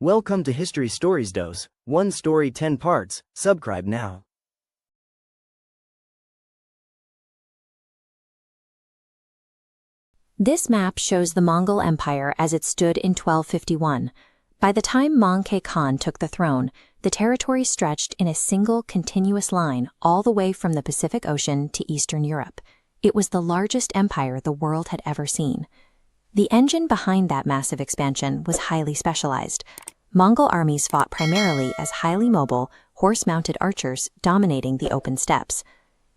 Welcome to History Stories Dose, one story 10 parts, subscribe now. This map shows the Mongol Empire as it stood in 1251. By the time Mongol Khan took the throne, the territory stretched in a single continuous line all the way from the Pacific Ocean to Eastern Europe. It was the largest empire the world had ever seen. The engine behind that massive expansion was highly specialized. Mongol armies fought primarily as highly mobile, horse-mounted archers dominating the open steppes.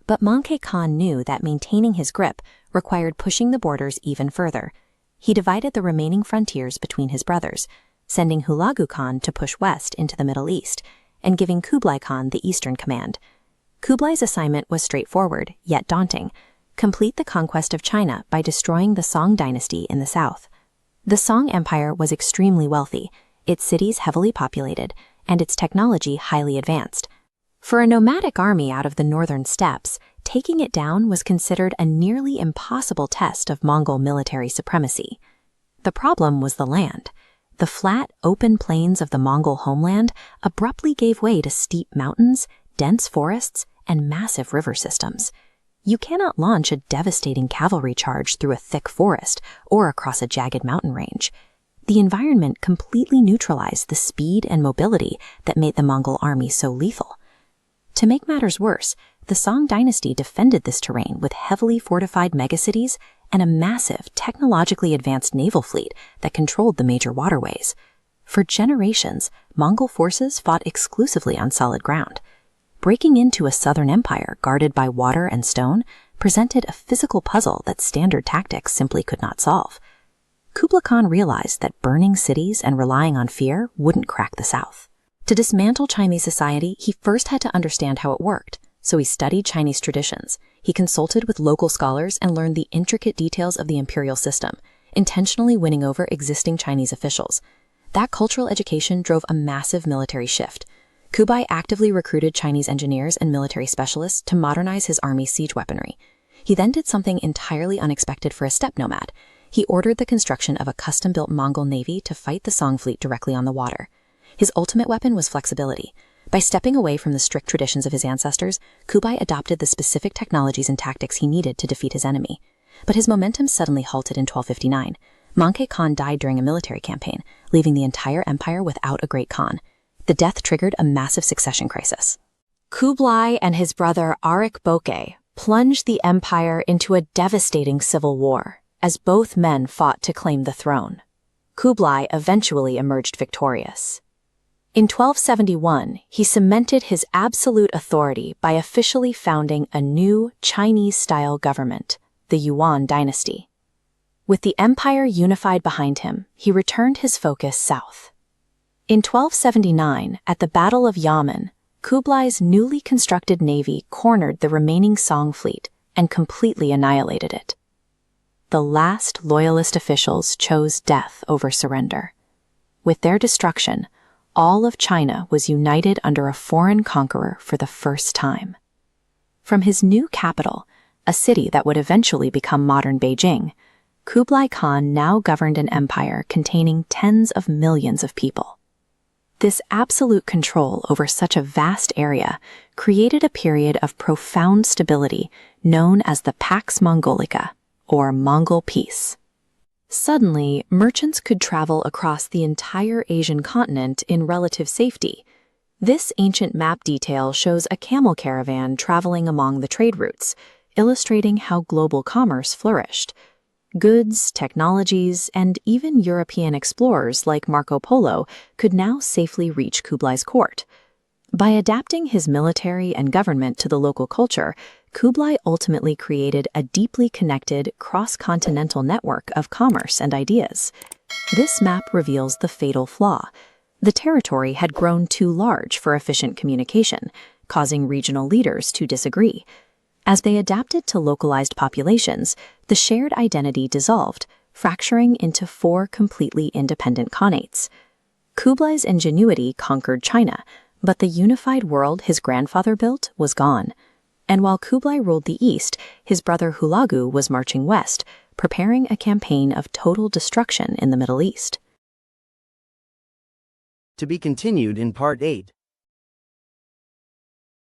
But Mongol Khan knew that maintaining his grip required pushing the borders even further. He divided the remaining frontiers between his brothers, sending Hulagu Khan to push west into the Middle East, and giving Kublai Khan the eastern command. Kublai's assignment was straightforward, yet daunting: complete the conquest of China by destroying the Song dynasty in the south. The Song Empire was extremely wealthy, its cities heavily populated, and its technology highly advanced. For a nomadic army out of the northern steppes, taking it down was considered a nearly impossible test of Mongol military supremacy. The problem was the land. The flat, open plains of the Mongol homeland abruptly gave way to steep mountains, dense forests, and massive river systems. You cannot launch a devastating cavalry charge through a thick forest or across a jagged mountain range. The environment completely neutralized the speed and mobility that made the Mongol army so lethal. To make matters worse, the Song dynasty defended this terrain with heavily fortified megacities and a massive, technologically advanced naval fleet that controlled the major waterways. For generations, Mongol forces fought exclusively on solid ground. Breaking into a southern empire guarded by water and stone presented a physical puzzle that standard tactics simply could not solve. Kublai Khan realized that burning cities and relying on fear wouldn't crack the south. To dismantle Chinese society, he first had to understand how it worked, so he studied Chinese traditions. He consulted with local scholars and learned the intricate details of the imperial system, intentionally winning over existing Chinese officials. That cultural education drove a massive military shift. Kublai actively recruited Chinese engineers and military specialists to modernize his army's siege weaponry. He then did something entirely unexpected for a steppe nomad. He ordered the construction of a custom-built Mongol navy to fight the Song fleet directly on the water. His ultimate weapon was flexibility. By stepping away from the strict traditions of his ancestors, Kublai adopted the specific technologies and tactics he needed to defeat his enemy. But his momentum suddenly halted in 1259. Mongol Khan died during a military campaign, leaving the entire empire without a great Khan. The death triggered a massive succession crisis. Kublai and his brother Arik Boke plunged the empire into a devastating civil war, as both men fought to claim the throne. Kublai eventually emerged victorious. In 1271, he cemented his absolute authority by officially founding a new Chinese-style government, the Yuan dynasty. With the empire unified behind him, he returned his focus south. In 1279, at the Battle of Yamen, Kublai's newly constructed navy cornered the remaining Song fleet and completely annihilated it. The last loyalist officials chose death over surrender. With their destruction, all of China was united under a foreign conqueror for the first time. From his new capital, a city that would eventually become modern Beijing, Kublai Khan now governed an empire containing tens of millions of people. This absolute control over such a vast area created a period of profound stability known as the Pax Mongolica, or Mongol Peace. Suddenly, merchants could travel across the entire Asian continent in relative safety. This ancient map detail shows a camel caravan traveling among the trade routes, illustrating how global commerce flourished. Goods, technologies, and even European explorers like Marco Polo could now safely reach Kublai's court. By adapting his military and government to the local culture, Kublai ultimately created a deeply connected cross-continental network of commerce and ideas. This map reveals the fatal flaw. The territory had grown too large for efficient communication, causing regional leaders to disagree. As they adapted to localized populations, the shared identity dissolved, fracturing into 4 completely independent khanates. Kublai's ingenuity conquered China, but the unified world his grandfather built was gone. And while Kublai ruled the east, his brother Hulagu was marching west, preparing a campaign of total destruction in the Middle East. To be continued in Part 8.